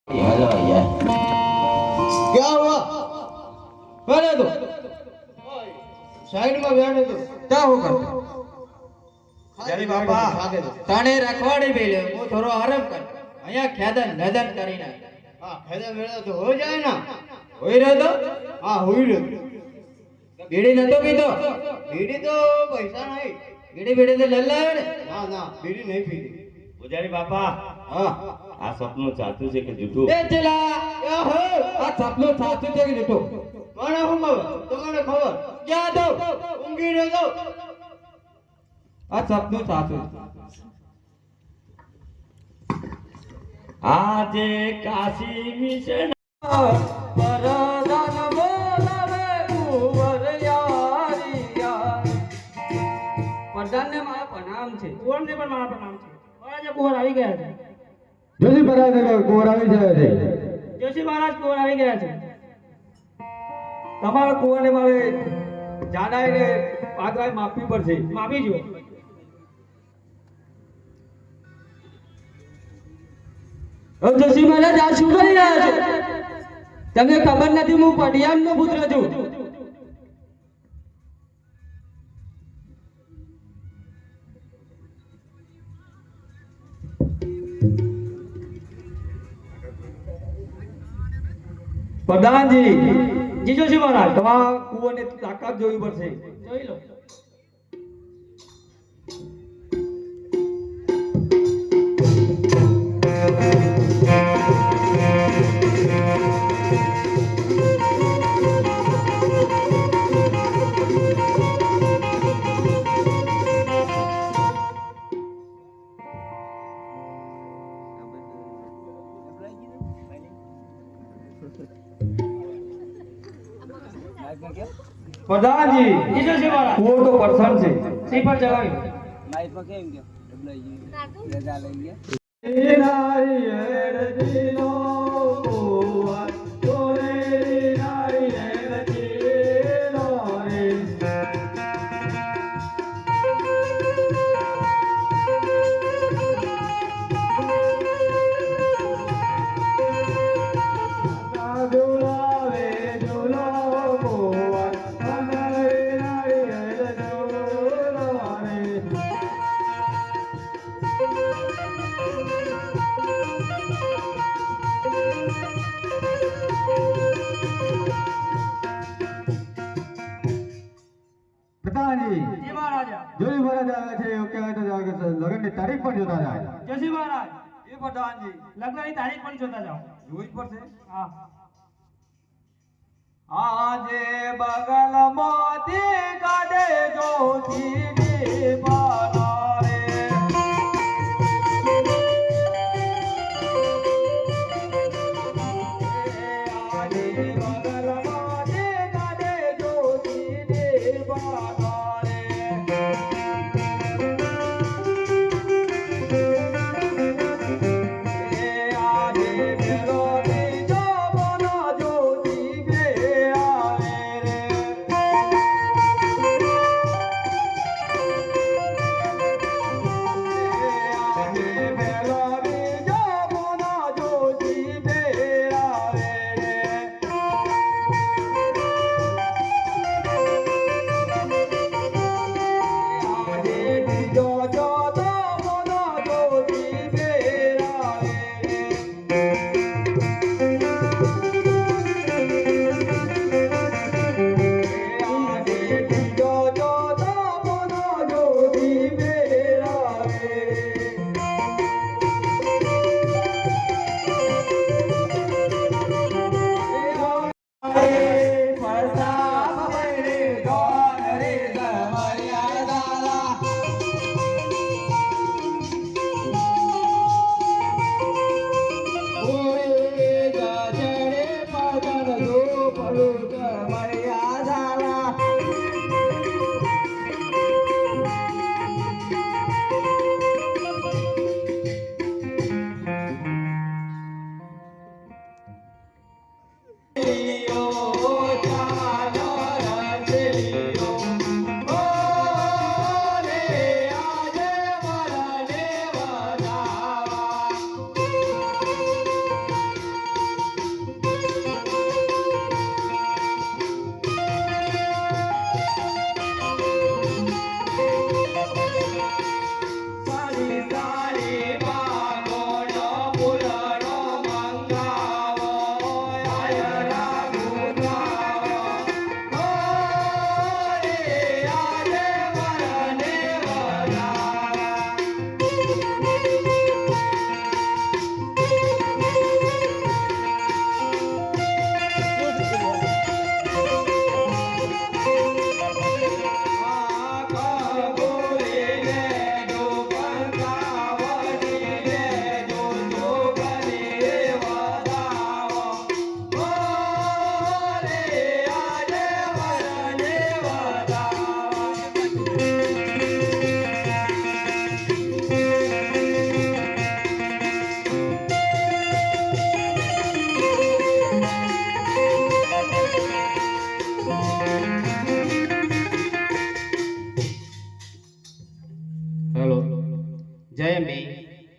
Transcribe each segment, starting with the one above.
Hello यार क्या हुआ? बने तो साइड में बैठे तो क्या होगा जरी बापा खाके दो તને રખવાડી બેલે હું થોડો આરામ કર અહીંયા ખેદન નદન કરીને हाँ खेदा मेरा तो हो जाए ना હોઈ રહ્યો તો हाँ हुई रही બીડી નતો પીતો बीड़ी तो पैसा नहीं બીડી બીડી તો લલ્લાયો ને ना ना बीड़ी नहीं पीती पुजारी बापा હા આ સપનું સાચું છે કે જૂઠું? એ ચલા क्या हो આ સપનું સાચું છે કે જૂઠું माने हम तुम्हारे खबर ક્યાં દો उंगी रे दो આ સપનું સાચું આજે કાશી મિશન વરદાન બોલાવે કુંવર યારિયા પ્રધાનને મારા પ્રણામ છે કુંવરને પણ મારા પ્રણામ છે મહારાજા કુંવર આવી ગયા છે જોશી મહારાજ કુંવર આવી જાય છે જોશી મહારાજ કુંવર આવી ગયા છે તમારા કુંવરને મારે જાડાઈને પાગરાઈ માપવી પડશે માફી જુઓ જોશી મહારાજ આ શું કરી રહ્યા છો તમને ખબર નથી હું પડિયાનનો પુત્ર છું પ્રધાનજી જી જોશી મહારાજ તમારા કુંવરને તાકાત જોવી પડશે જોઈ લો પ્રધાનજી જી જોશી મહારાજ કુંવર તો પ્રસન્ન છે શ્રીફળ ચડાવી પ્રધાનજી જી મહારાજા જોઈ મહારાજ આવે છે એવું કહેવાય તો લગ્નની તારીખ પણ જોતા જાય જોશી મહારાજ એ પ્રધાનજી લગ્નની તારીખ પણ જોતા જાઓ જોઈ જ પડશે હા આજે બગલમાંથી કાઢે જોશી બાલા રે આજે બગલમાંથી કાઢે જોશી બાલા રે આજે મેરો બીજો બોલો જોશી બે આવે રે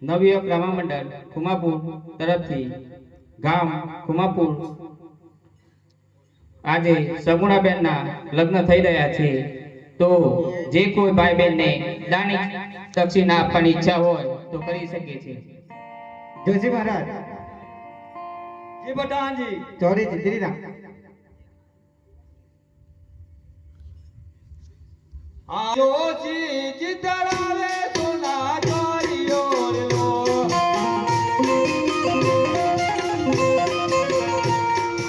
નવયુવક રમા મંડળ ખુમાપુર તરફથી ગામ ખુમાપુર આજે સગુણાબેનના લગ્ન થઈ રહ્યા છે, તો જે કોઈ ભાઈ બહેનને દાનિક દક્ષિણા આપવાની ઈચ્છા હોય તો કરી શકે છે. જોશી મહારાજ જી બટાનજી ચોરી જીતરી ના આ જોશી જીતરાવે સોના ચોરીઓ રે લો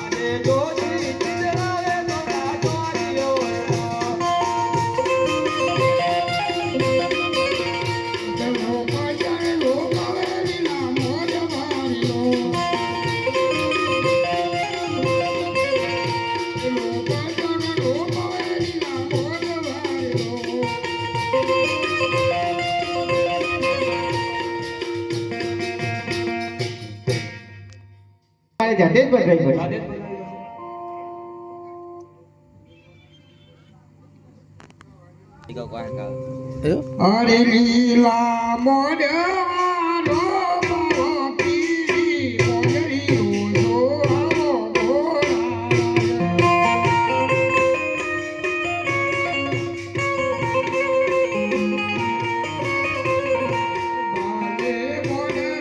અરે જોશી જીતરાવે સોના ચોરીઓ રે લો જાતે જ બદલાઈ પડશે. અરે લીલા મોઢાનો મોતી મોગરીઓ જોરાવો બાલે મોઢે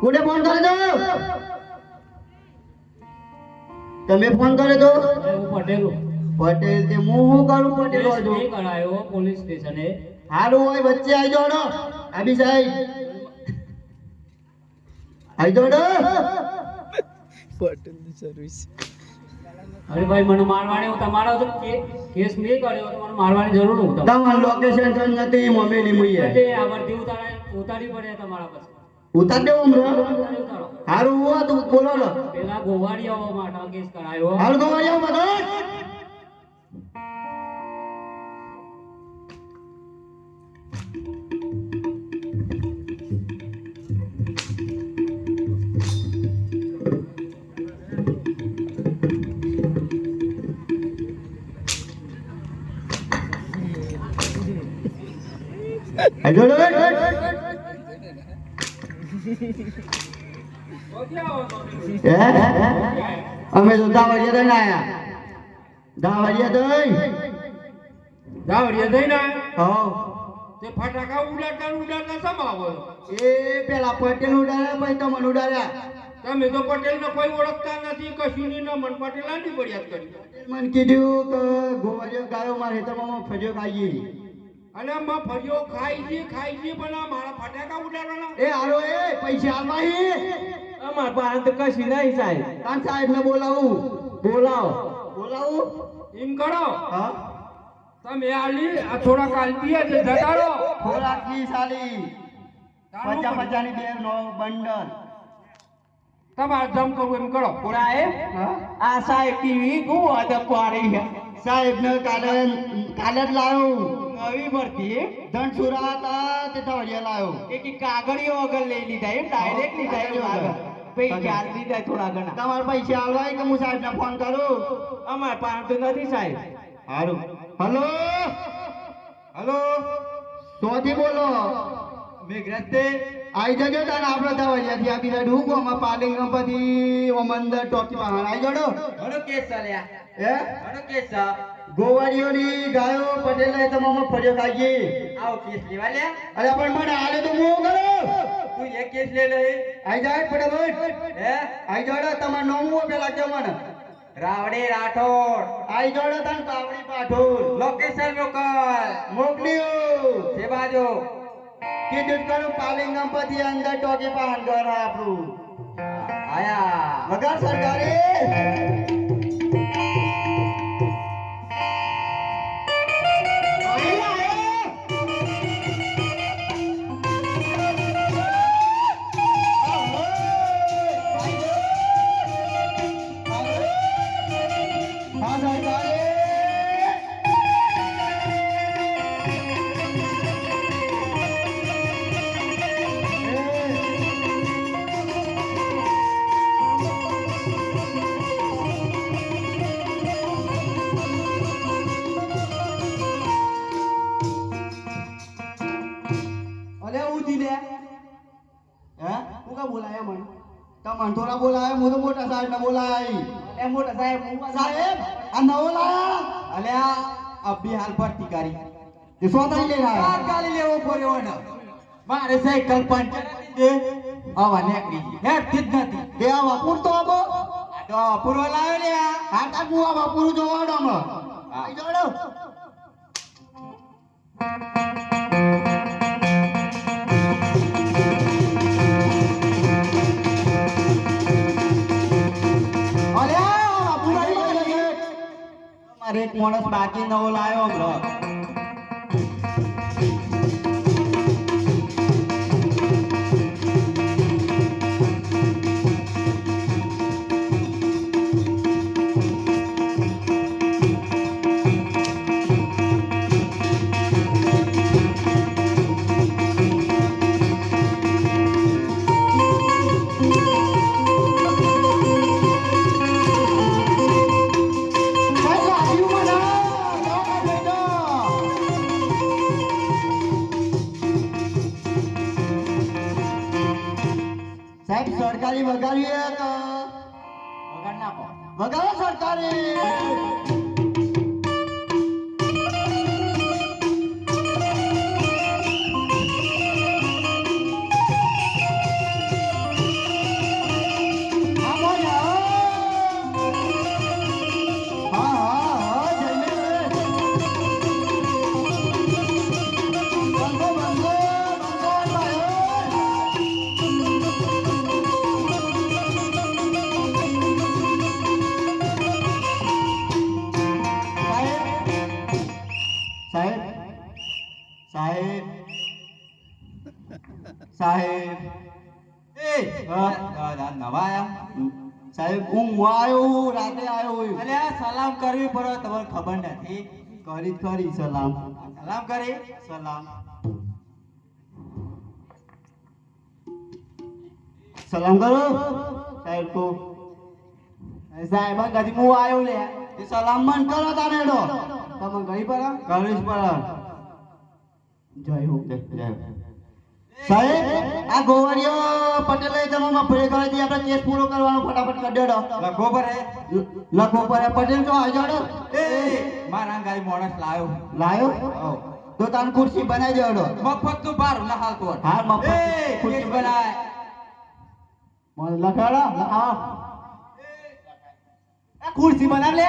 કોને ફોન કરે તો તમે ફોન કરે તો પટેલ પટેલ તે હું શું કરું પટેલ હોય તો કરાયો પોલીસ સ્ટેશને. હારું હોય વચ્ચે આવી જોડો આબી સાહેબ આવી જોડો પટેલ સર્વિસ અરે ભાઈ મને મારવાની હું તમારા જો કેસ નહીં કર્યો તો મને મારવાની જરૂર હું તમને તમારું લોકેશન તો નથી મમ્મીની મુઈએ એટલે આ વર્દી ઉતારી પડે તમારા પાસે ઉતાર દેવો હમણાં ઉતારો હારું હુआ તું બોલો ને પેલા ગોવાળિયાઓ માટે કેસ કરાયો હાલ ગોવાળિયા મગજ આજો રે અમે તો દાવડિયા દઈને આયા દાવડિયા દઈ દાવડિયા દઈને હો તે ફટાકા ઉડાડતા સમાવો એ પેલા પટેલ ઉડાડ્યા પછી તમને ઉડાડ્યા તમે તો પટેલ ને કોઈ ઓળખતા નથી કશું ની ના મન પટેલ આની ફરિયાદ કરી મને કીધું કે ગોવાળિયો ગાયો મારે તમામ ફર્યો ખાઈ અને માં ફરિયો ખાઈ છે પણ આ મારા ફટાકા ઉડાડવાના એ હારો એ પૈસા આલવાહી અમાર પાસે તો કશું નહીં સાહેબ કાન સાહેબ ને બોલાવું બોલાવું એમ કરો હા તમે આલી આ થોડા કાલપીયા છે જગાડો ખોરાક ની સાલી 50 ની બે નો બંડલ તમારે જમ કરવું એમ કરો પૂરા એ હા આ સાહેબ ટીવી ગો અદ પાડી છે સાહેબ ને કાલે જ લાવ્યો નવી ભરતી ધનસુરા હતા તે દાવડિયા લાવ્યો એક કાગળિયો વગર લઈ લીધા એમ ડાયરેક્ટ લીધા એમ આગળ પૈસા ચાલ લીધા થોડા ઘણા તમારે પૈસા આલવાય કે હું સાહેબ ને ફોન કરું અમાર પાસે તો નથી સાહેબ હારું હલો હલો સોથી બોલો મેઘરસ્તે આઈ જજો તાન આપણે દાવડિયાથી આપી દે ઢુકોમાં પાલિંગ ગણપતિ ઓમંદર ટોકી બહાર આઈ જડો ઘણો કેસ ચાલ્યા હે ઘણો કેસ ગોવાળિયોની ગાયો પટેલે તમામ ફર્યો ખાઈ આવો કેસ લેવા લ્યા અરે પણ મને હાલે તો મોહ કરો તું એક કેસ લે લે આઈ જાય ફટાફટ હે આઈ જડો તમાર નામ હું પેલા કે મને રાવડે રાઠોડ આઈ જડો તાન પાવડી પાઠોર લોકેશન મોકલ્યો છે બાજુ કીધું કરું પાલિંગ ગણપતિ અંદર ટોકી બહાર ઘર આપણું આયા વગર સરકારે થોડા બોલાય હું તો મોટા સાહેબ ને બોલાય એ મોટા સાહેબ સાહેબ આ નવો લાયા અલે આ અભી હાલ ભરતી કરી તે સોતાઈ લઈ કાર આયા ગાલી લેવો પડ્યો ને મારે સાયકલ પંચર દે આવા નેકડી હેડતી જ નથી તે આ વાપુર તો આબો આ તો પૂરો લાવ્યો લે આ હા તા હું આ વાપુર જોવાડો મ આઈ જોડો મારે એક માણસ બાકી નવો લાવ્યો હમણાં સાહેબ સરકારી વગાડીએ તો વગર નાખો વગાડો સરકારી હા બોલ હા હા જઈને બંધો બંધો બંધો. સાહેબ સાહેબ નવા આયા સાહેબ હું આવ્યો રાતે આવ્યો એટલે સલામ કરવી પડે તમારે ખબર નથી કરી કરી સલામ કરી સલામ કરો સાહેબ કો સાહેબ કદી હું આવ્યો લે એ સલામ મન કરો તારે હેડો તમે ગઈ પર કરીશ પર જય હો જય સાહેબ આ ગોવાળીઓ પટેલે જમામાં ફરે કરે છે આપણે કેસ પૂરો કરવાનો ફટાફટ કરી દેડો લખો પર પટેલ તો આજાડો એ મારા ગાય મોણસ લાયો તો તાન ખુરશી બનાવી દેડો મફત તું બાર ના હાલ તો હા મફત ખુરશી બનાય મને લખાડા હા આ ખુરશી બનાવ લે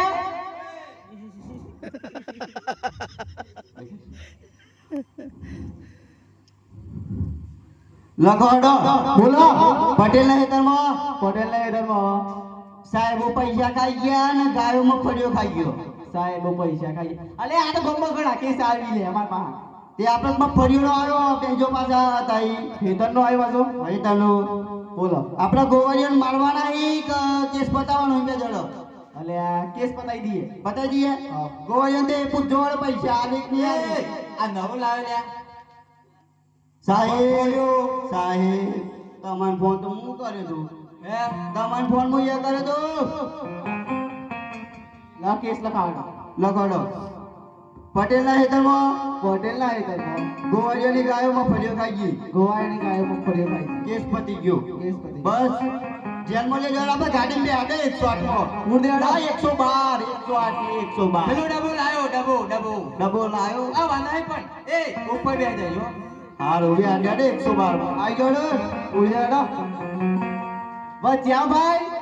લખોડો બોલો પટેલ ના હેતરમાં સાહેબો પૈસા ખાઈ ગયા ને ગાયો મગફળીઓ ખાઈ ગયો સાહેબો પૈસા ખાઈ ગયા અલે આ તો ગમ્મો ઘણા કેસ આવી લે અમાર પાસે તે આપણે મગફળીઓ નો આવ્યો બેંજો પાછા હતા ઈ ખેતર નો આવ્યો છો ખેતરનો બોલો આપણા ગોવાળીઓને મારવાના એક કેસ બતાવવાનો બે જડો અલે આ કેસ બતાવી દઈએ ગોવાળીઓને તે પૂછજો પૈસા આ એક ની આ નવો લાવ્યો લ્યા સાહેબ તમાર ફોન તો હું કર્યો તું હે તમાર ફોન હું એ કર્યો તો લા કેસ લખાડો પટેલના હેતરમાં ગોવાળીઓની ગાયોમાં ફળિયો ખાઈ ગઈ કેસ પતી ગયો બસ જેલમાં લઈ જવા આપણે ગાડી બે આગળ 108 માં હું દેડા 112 108 પેલો ડબો લાયો આ વાંધા પણ એ ઉપર બે જજો હા રોવી આડે 112 માં આઈ ગયો ઉડ્યાડા બસ જ્યાં ભાઈ